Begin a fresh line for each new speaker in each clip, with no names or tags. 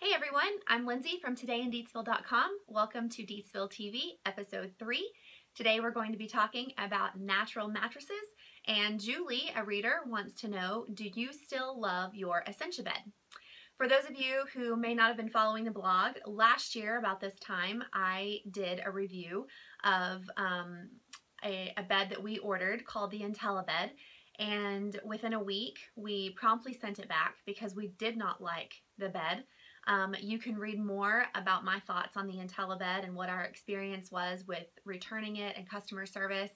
Hey everyone, I'm Lindsay from todayindeatsville.com. Welcome to Deatsville TV, episode 3. Today we're going to be talking about natural mattresses, and Julie, a reader, wants to know, do you still love your Essentia bed? For those of you who may not have been following the blog, last year about this time I did a review of a bed that we ordered called the Untitled Bed, and within a week we promptly sent it back because we did not like the bed. You can read more about my thoughts on the Untitled Bed and what our experience was with returning it and customer service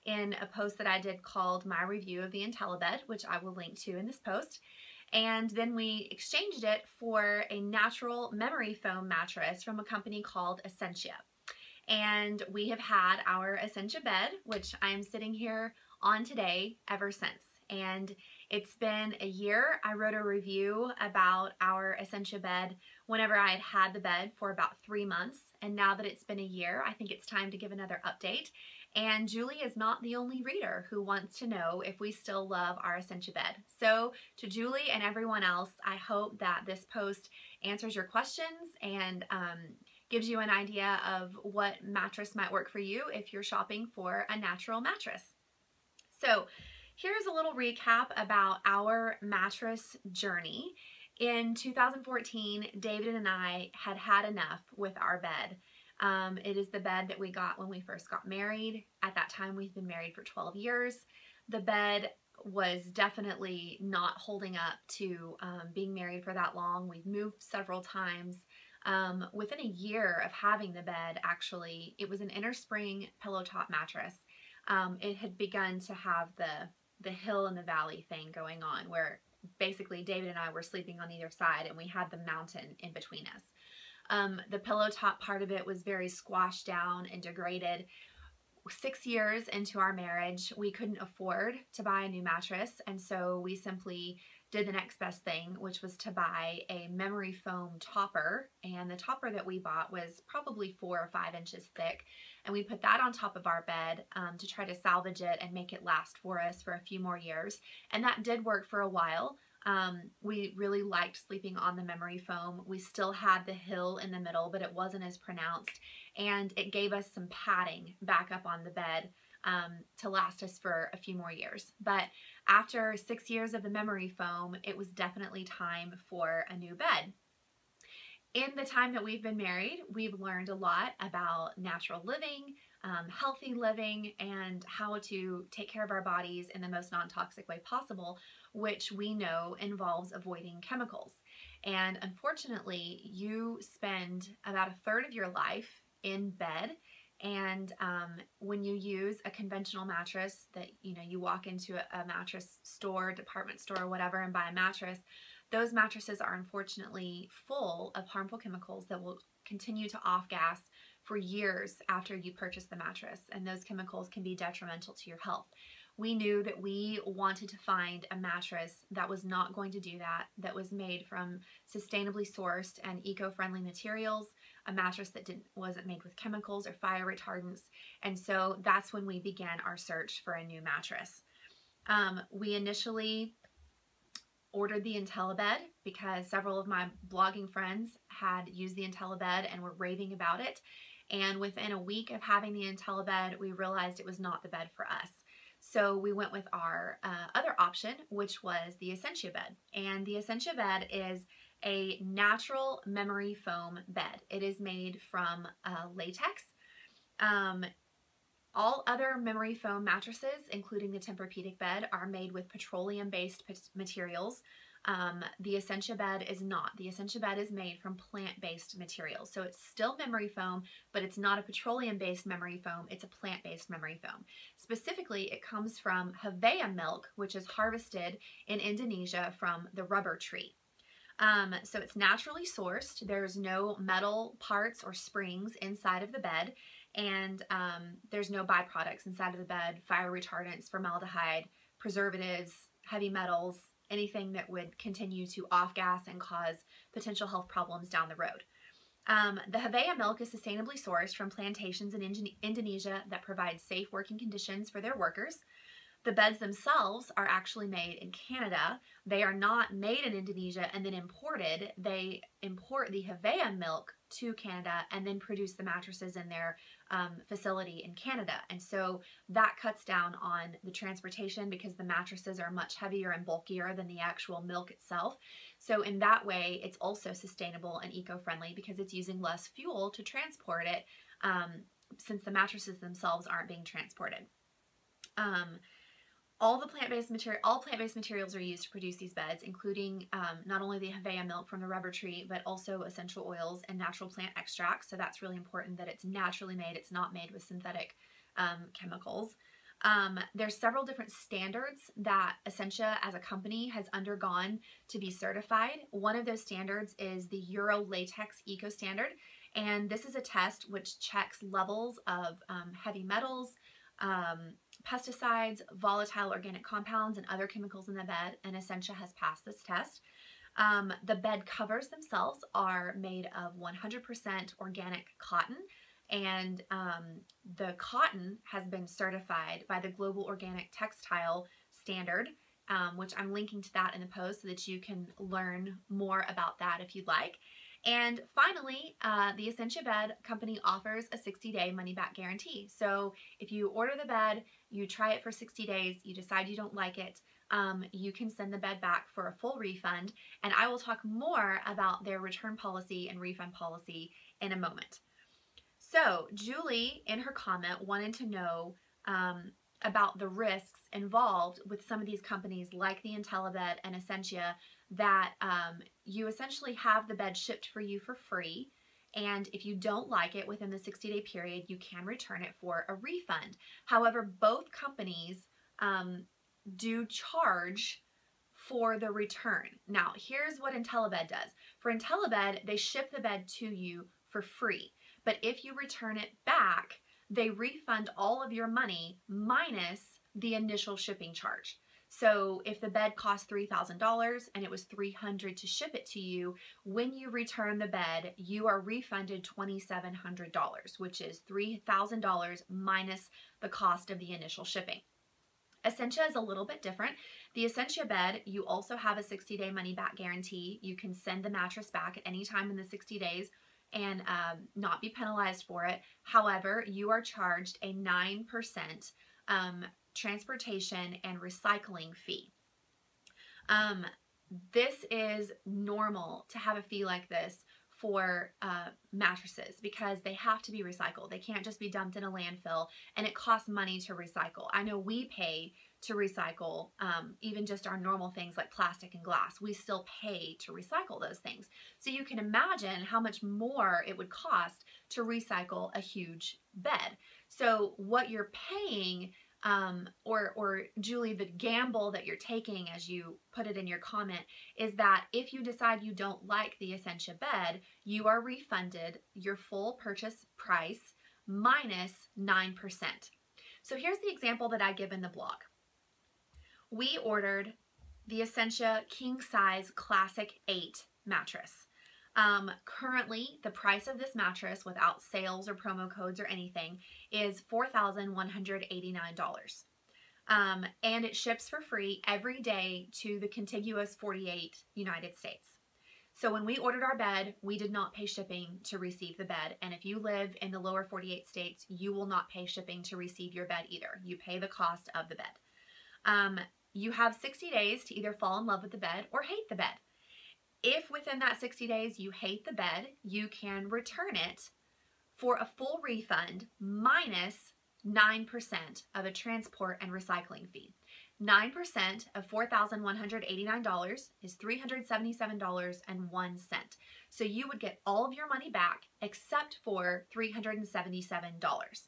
in a post that I did called My Review of the Untitled Bed, which I will link to in this post. And then we exchanged it for a natural memory foam mattress from a company called Essentia. And we have had our Essentia bed, which I am sitting here on today, ever since. And it's been a year. I wrote a review about our Essentia bed whenever I had had the bed for about 3 months. And now that it's been a year, I think it's time to give another update. And Julie is not the only reader who wants to know if we still love our Essentia bed. So to Julie and everyone else, I hope that this post answers your questions and gives you an idea of what mattress might work for you if you're shopping for a natural mattress. So here's a little recap about our mattress journey. In 2014, David and I had had enough with our bed. It is the bed that we got when we first got married. At that time, we've been married for 12 years. The bed was definitely not holding up to being married for that long. We've moved several times. Within a year of having the bed, actually, it was an inner spring pillow top mattress. It had begun to have the hill and the valley thing going on, where basically David and I were sleeping on either side and we had the mountain in between us. The pillow top part of it was very squashed down and degraded. 6 years into our marriage, we couldn't afford to buy a new mattress, and so we simply did the next best thing, which was to buy a memory foam topper. And the topper that we bought was probably 4 or 5 inches thick, and we put that on top of our bed to try to salvage it and make it last for us for a few more years. And that did work for a while. We really liked sleeping on the memory foam. We still had the hill in the middle, but it wasn't as pronounced, and it gave us some padding back up on the bed to last us for a few more years. But after 6 years of the memory foam, it was definitely time for a new bed. In the time that we've been married, we've learned a lot about natural living, healthy living, and how to take care of our bodies in the most non-toxic way possible, which we know involves avoiding chemicals. And unfortunately, you spend about a third of your life in bed, and when you use a conventional mattress that, you walk into a mattress store, department store, whatever, and buy a mattress, those mattresses are unfortunately full of harmful chemicals that will continue to off-gas for years after you purchase the mattress, and those chemicals can be detrimental to your health. We knew that we wanted to find a mattress that was not going to do that, that was made from sustainably sourced and eco-friendly materials, a mattress that wasn't made with chemicals or fire retardants, and so that's when we began our search for a new mattress. We initially ordered the Untitled Bed because several of my blogging friends had used the Untitled Bed and were raving about it. And within a week of having the Untitled Bed, we realized it was not the bed for us. So we went with our other option, which was the Essentia Bed. And the Essentia Bed is a natural memory foam bed. It is made from latex. All other memory foam mattresses, including the Tempur-Pedic bed, are made with petroleum-based materials. The Essentia Bed is not. The Essentia Bed is made from plant-based materials. So it's still memory foam, but it's not a petroleum-based memory foam. It's a plant-based memory foam. Specifically, it comes from Havea milk, which is harvested in Indonesia from the rubber tree. So it's naturally sourced. There's no metal parts or springs inside of the bed, and there's no byproducts inside of the bed, fire retardants, formaldehyde, preservatives, heavy metals, anything that would continue to off-gas and cause potential health problems down the road. The Havea milk is sustainably sourced from plantations in Indonesia that provide safe working conditions for their workers. The beds themselves are actually made in Canada. They are not made in Indonesia and then imported. They import the Havea milk to Canada and then produce the mattresses in their facility in Canada. And so that cuts down on the transportation because the mattresses are much heavier and bulkier than the actual milk itself. So in that way, it's also sustainable and eco-friendly because it's using less fuel to transport it, since the mattresses themselves aren't being transported. All plant-based materials are used to produce these beds, including not only the Havea milk from the rubber tree, but also essential oils and natural plant extracts. So that's really important that it's naturally made. It's not made with synthetic chemicals. There's several different standards that Essentia as a company has undergone to be certified. One of those standards is the Euro Latex Eco Standard, and this is a test which checks levels of heavy metals, pesticides, volatile organic compounds, and other chemicals in the bed, and Essentia has passed this test. The bed covers themselves are made of 100% organic cotton, and the cotton has been certified by the Global Organic Textile Standard, which I'm linking to that in the post so that you can learn more about that if you'd like. And finally, the Essentia Bed company offers a 60-day money-back guarantee. So if you order the bed, you try it for 60 days, you decide you don't like it, you can send the bed back for a full refund. And I will talk more about their return policy and refund policy in a moment. So Julie, in her comment, wanted to know about the risks involved with some of these companies like the Untitled Bed and Essentia, that you essentially have the bed shipped for you for free, and if you don't like it within the 60-day period, you can return it for a refund. However, both companies do charge for the return. Now, here's what Untitled Bed does. For Untitled Bed, they ship the bed to you for free, but if you return it back, they refund all of your money minus the initial shipping charge. So if the bed cost $3,000 and it was $300 to ship it to you, when you return the bed, you are refunded $2,700, which is $3,000 minus the cost of the initial shipping. Essentia is a little bit different. The Essentia Bed, you also have a 60-day money-back guarantee. You can send the mattress back at any time in the 60 days and not be penalized for it. However, you are charged a 9% transportation and recycling fee. This is normal to have a fee like this for mattresses because they have to be recycled. They can't just be dumped in a landfill, and it costs money to recycle. I know we pay to recycle even just our normal things like plastic and glass. We still pay to recycle those things. So you can imagine how much more it would cost to recycle a huge bed. So what you're paying, or Julie, the gamble that you're taking, as you put it in your comment, is that if you decide you don't like the Essentia Bed, you are refunded your full purchase price minus 9%. So here's the example that I give in the blog. We ordered the Essentia King Size Classic 8 mattress. Currently, the price of this mattress without sales or promo codes or anything is $4,189. And it ships for free every day to the contiguous 48 United States. So when we ordered our bed, we did not pay shipping to receive the bed. And if you live in the lower 48 states, you will not pay shipping to receive your bed either. You pay the cost of the bed. You have 60 days to either fall in love with the bed or hate the bed. If within that 60 days you hate the bed, you can return it for a full refund minus 9% of a transport and recycling fee. 9% of $4,189 is $377.01. So you would get all of your money back except for $377.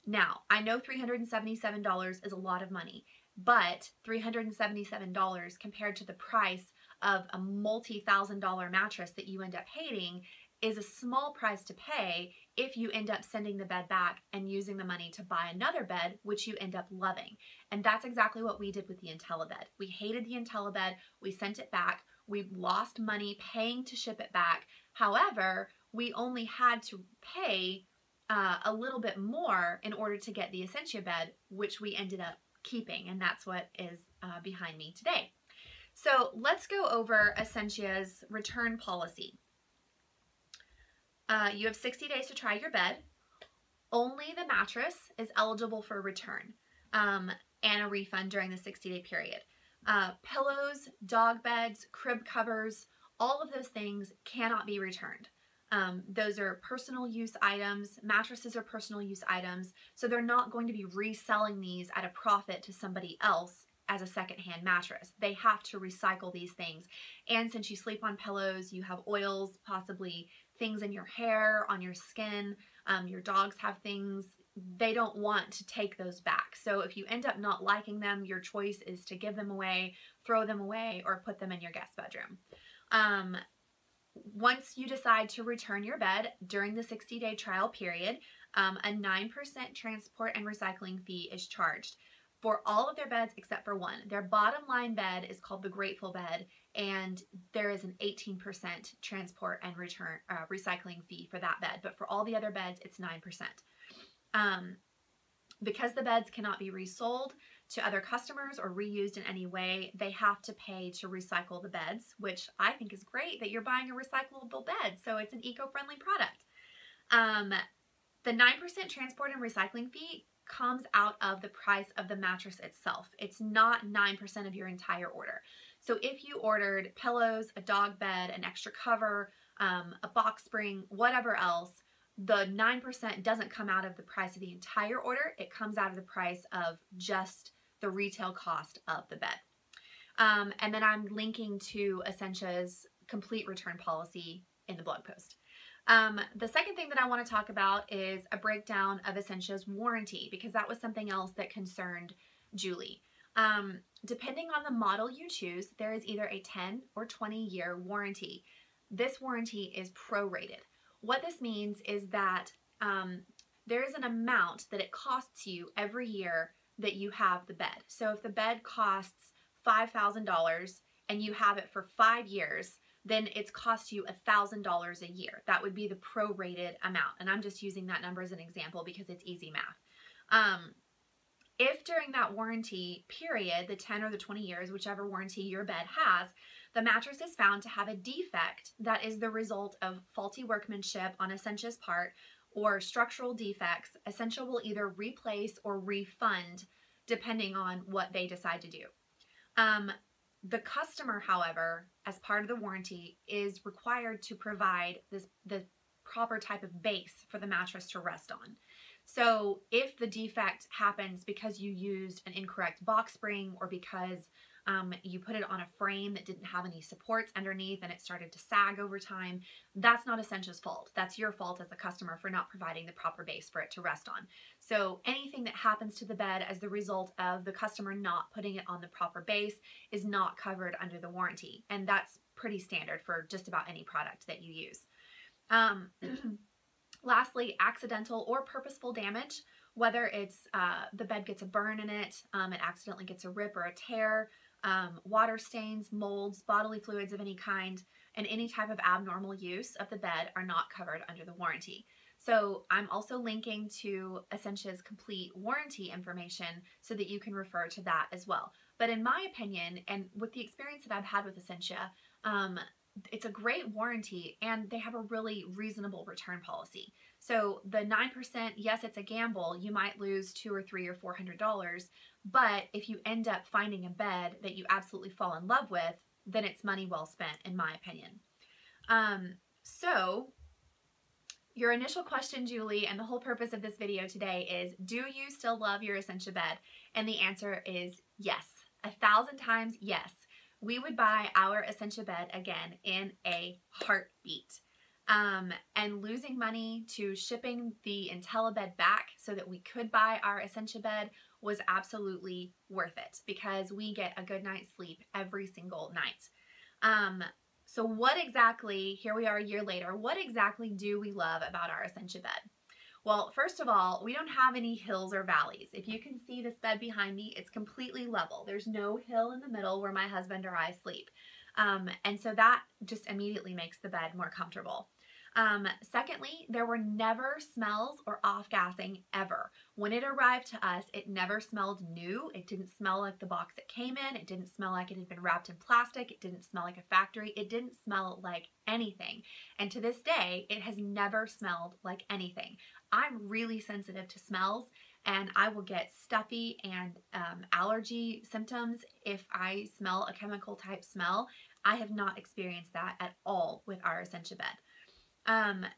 Now, I know $377 is a lot of money, but $377 compared to the price of a multi-$1,000 mattress that you end up hating is a small price to pay if you end up sending the bed back and using the money to buy another bed, which you end up loving. And that's exactly what we did with the Untitled Bed. We hated the Untitled Bed. We sent it back. We lost money paying to ship it back. However, we only had to pay a little bit more in order to get the Essentia Bed, which we ended up keeping, and that's what is behind me today. So let's go over Essentia's return policy. You have 60 days to try your bed. Only the mattress is eligible for return and a refund during the 60-day period. Pillows, dog beds, crib covers, all of those things cannot be returned. Those are personal use items. Mattresses are personal use items, so they're not going to be reselling these at a profit to somebody else as a secondhand mattress. They have to recycle these things. And since you sleep on pillows, you have oils, possibly things in your hair, on your skin, your dogs have things. They don't want to take those back. So if you end up not liking them, your choice is to give them away, throw them away, or put them in your guest bedroom. Once you decide to return your bed during the 60-day trial period, a 9% transport and recycling fee is charged for all of their beds except for one. Their bottom line bed is called the Grateful Bed, and there is an 18% transport and return recycling fee for that bed. But for all the other beds, it's 9%. Because the beds cannot be resold to other customers or reused in any way, they have to pay to recycle the beds, which I think is great that you're buying a recyclable bed, so it's an eco-friendly product. The 9% transport and recycling fee comes out of the price of the mattress itself. It's not 9% of your entire order. So if you ordered pillows, a dog bed, an extra cover, a box spring, whatever else, the 9% doesn't come out of the price of the entire order. It comes out of the price of just the retail cost of the bed. And then I'm linking to Essentia's complete return policy in the blog post. The second thing that I want to talk about is a breakdown of Essentia's warranty, because that was something else that concerned Julie. Depending on the model you choose, there is either a 10 or 20-year warranty. This warranty is prorated. What this means is that there is an amount that it costs you every year that you have the bed. So if the bed costs $5,000 and you have it for 5 years, then it's cost you $1,000 a year. That would be the prorated amount. And I'm just using that number as an example because it's easy math. If during that warranty period, the 10 or the 20 years, whichever warranty your bed has, the mattress is found to have a defect that is the result of faulty workmanship on Essentia's part or structural defects, Essentia will either replace or refund depending on what they decide to do. The customer, however, as part of the warranty, is required to provide the proper type of base for the mattress to rest on. So if the defect happens because you used an incorrect box spring or because you put it on a frame that didn't have any supports underneath and it started to sag over time, that's not Essentia's fault. That's your fault as the customer for not providing the proper base for it to rest on. So anything that happens to the bed as the result of the customer not putting it on the proper base is not covered under the warranty. And that's pretty standard for just about any product that you use. Lastly, accidental or purposeful damage, whether it's the bed gets a burn in it, it accidentally gets a rip or a tear, water stains, molds, bodily fluids of any kind, and any type of abnormal use of the bed are not covered under the warranty. So I'm also linking to Essentia's complete warranty information so that you can refer to that as well. But in my opinion, and with the experience that I've had with Essentia, it's a great warranty and they have a really reasonable return policy. So the 9%, yes, it's a gamble. You might lose $200 or $300 or $400, but if you end up finding a bed that you absolutely fall in love with, then it's money well spent, in my opinion. So your initial question, Julie, and the whole purpose of this video today is, do you still love your Essentia bed? And the answer is yes. 1,000 times yes. We would buy our Essentia bed again in a heartbeat. And losing money to shipping the IntelliBed back so that we could buy our Essentia bed was absolutely worth it because we get a good night's sleep every single night. So what exactly, here we are a year later, what exactly do we love about our Essentia bed? Well, first of all, we don't have any hills or valleys. If you can see this bed behind me, it's completely level. There's no hill in the middle where my husband or I sleep. And so that just immediately makes the bed more comfortable. Secondly, there were never smells or off-gassing ever. When it arrived to us, it never smelled new. It didn't smell like the box it came in. It didn't smell like it had been wrapped in plastic. It didn't smell like a factory. It didn't smell like anything. And to this day, it has never smelled like anything. I'm really sensitive to smells, and I will get stuffy and allergy symptoms if I smell a chemical type smell. I have not experienced that at all with our Essentia Bed.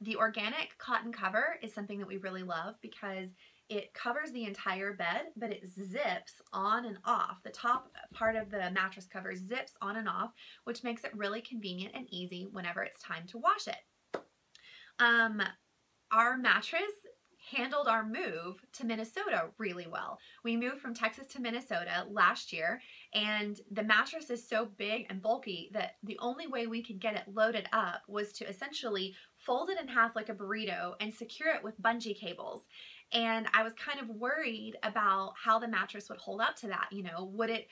The organic cotton cover is something that we really love because it covers the entire bed, but it zips on and off. The top part of the mattress cover zips on and off, which makes it really convenient and easy whenever it's time to wash it. Our mattress handled our move to Minnesota really well. We moved from Texas to Minnesota last year, and the mattress is so big and bulky that the only way we could get it loaded up was to essentially fold it in half like a burrito and secure it with bungee cables. And I was kind of worried about how the mattress would hold up to that. You know, would it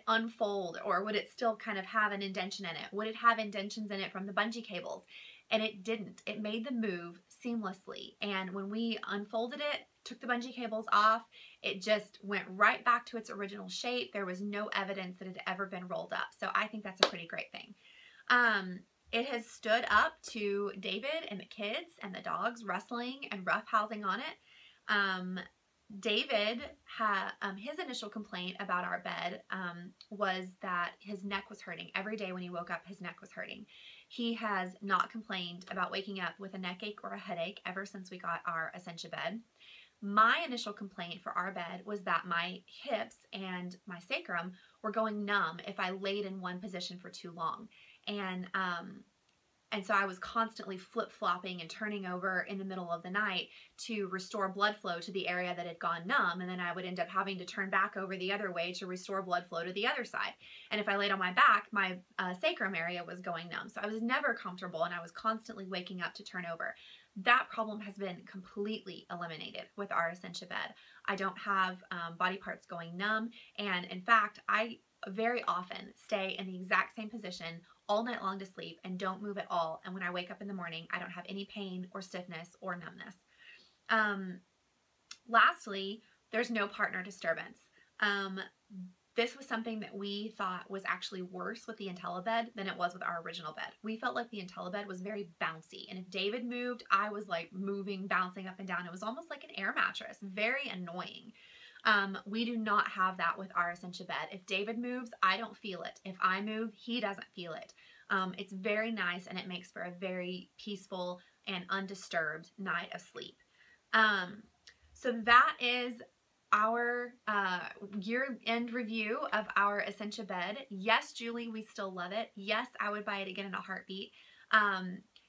unfold, or would it still kind of have an indention in it? Would it have indentions in it from the bungee cables? And it didn't. It made the move seamlessly. And when we unfolded it, took the bungee cables off, it just went right back to its original shape. There was no evidence that it had ever been rolled up. So I think that's a pretty great thing. It has stood up to David and the kids and the dogs wrestling and roughhousing on it. David had his initial complaint about our bed was that his neck was hurting. Every day when he woke up, his neck was hurting. He has not complained about waking up with a neck ache or a headache ever since we got our Essentia Bed. My initial complaint for our bed was that my hips and my sacrum were going numb if I laid in one position for too long. And so I was constantly flip-flopping and turning over in the middle of the night to restore blood flow to the area that had gone numb. And then I would end up having to turn back over the other way to restore blood flow to the other side. And if I laid on my back, my sacrum area was going numb. So I was never comfortable, and I was constantly waking up to turn over. That problem has been completely eliminated with our Essentia Bed. I don't have body parts going numb. And in fact, I very often stay in the exact same position all night long to sleep and don't move at all. And when I wake up in the morning, I don't have any pain or stiffness or numbness. Lastly, there's no partner disturbance. This was something that we thought was actually worse with the IntelliBed than it was with our original bed. We felt like the IntelliBed was very bouncy, and if David moved, I was like moving, bouncing up and down. It was almost like an air mattress, very annoying. We do not have that with our Essentia Bed. If David moves, I don't feel it. If I move, he doesn't feel it. It's very nice, and it makes for a very peaceful and undisturbed night of sleep. So that is our year-end review of our Essentia Bed. Yes, Julie, we still love it. Yes, I would buy it again in a heartbeat.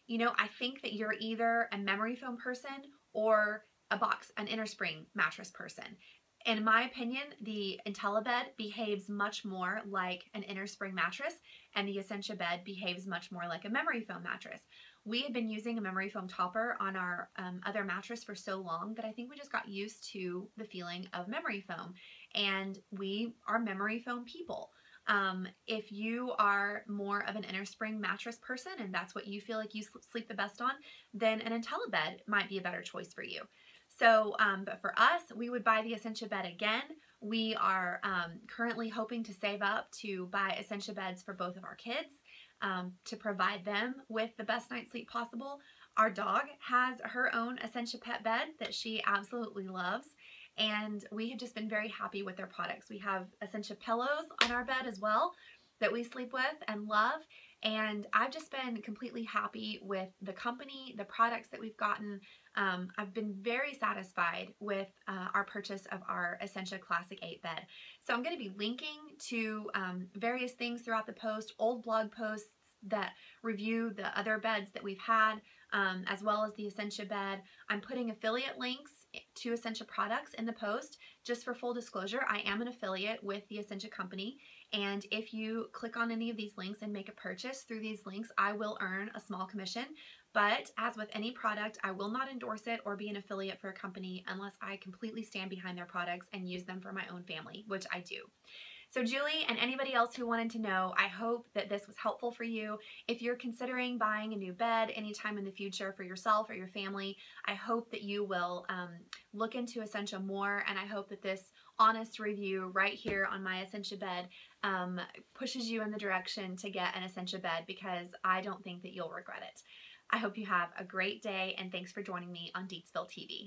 You know, I think that you're either a memory foam person or an inner spring mattress person. In my opinion, the IntelliBed behaves much more like an inner spring mattress, and the Essentia Bed behaves much more like a memory foam mattress. We had been using a memory foam topper on our other mattress for so long that I think we just got used to the feeling of memory foam, and we are memory foam people. If you are more of an inner spring mattress person and that's what you feel like you sleep the best on, then an IntelliBed might be a better choice for you. So, but for us, we would buy the Essentia Bed again. We are currently hoping to save up to buy Essentia Beds for both of our kids to provide them with the best night's sleep possible. Our dog has her own Essentia Pet Bed that she absolutely loves, and we have just been very happy with their products. We have Essentia pillows on our bed as well that we sleep with and love. And I've just been completely happy with the company, the products that we've gotten. I've been very satisfied with our purchase of our Essentia Classic 8 bed. So I'm going to be linking to various things throughout the post, old blog posts that review the other beds that we've had, as well as the Essentia Bed. I'm putting affiliate links to Essentia products in the post. Just for full disclosure, I am an affiliate with the Essentia company, and if you click on any of these links and make a purchase through these links, I will earn a small commission. But as with any product, I will not endorse it or be an affiliate for a company unless I completely stand behind their products and use them for my own family, which I do. So Julie and anybody else who wanted to know, I hope that this was helpful for you. If you're considering buying a new bed anytime in the future for yourself or your family, I hope that you will look into Essentia more, and I hope that this honest review right here on my Essentia Bed pushes you in the direction to get an Essentia Bed, because I don't think that you'll regret it. I hope you have a great day, and thanks for joining me on Deetsville TV.